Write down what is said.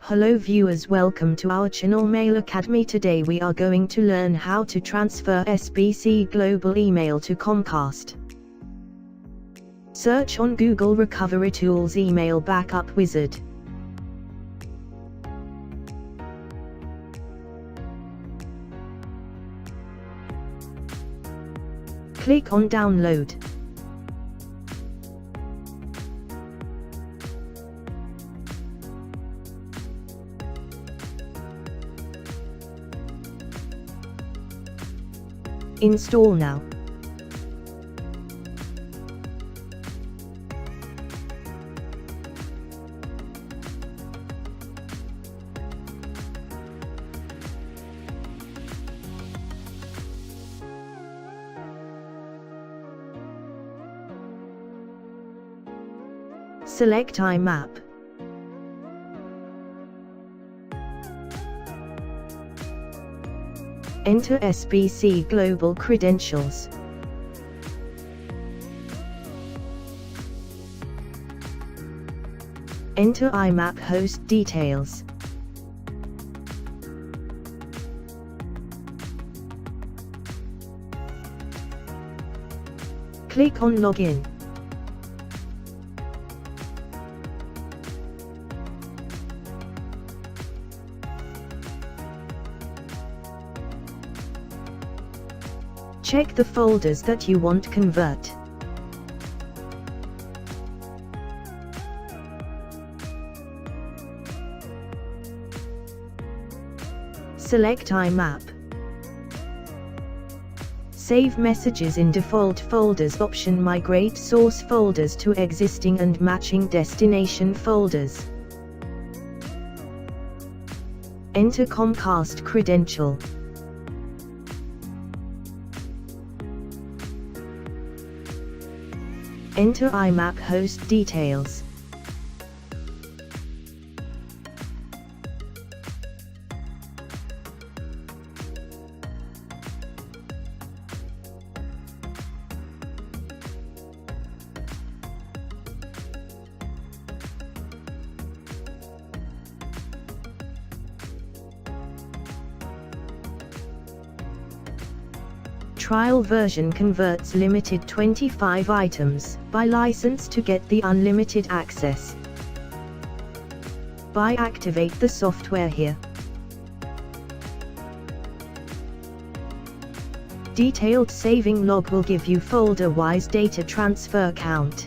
Hello viewers, welcome to our channel Mail Academy. Today we are going to learn how to transfer SBCglobal email to Comcast. Search on Google Recovery Tools Email Backup Wizard. Click on Download. Install now. Select IMAP. Enter SBCglobal credentials. Enter IMAP host details. Click on Login. Check the folders that you want to convert. Select IMAP. Save messages in default folders option. Migrate source folders to existing and matching destination folders. Enter Comcast credential. Enter IMAP host details. Trial version converts limited 25 items. Buy license to get the unlimited access. Buy activate the software here. Detailed saving log will give you folder-wise data transfer count.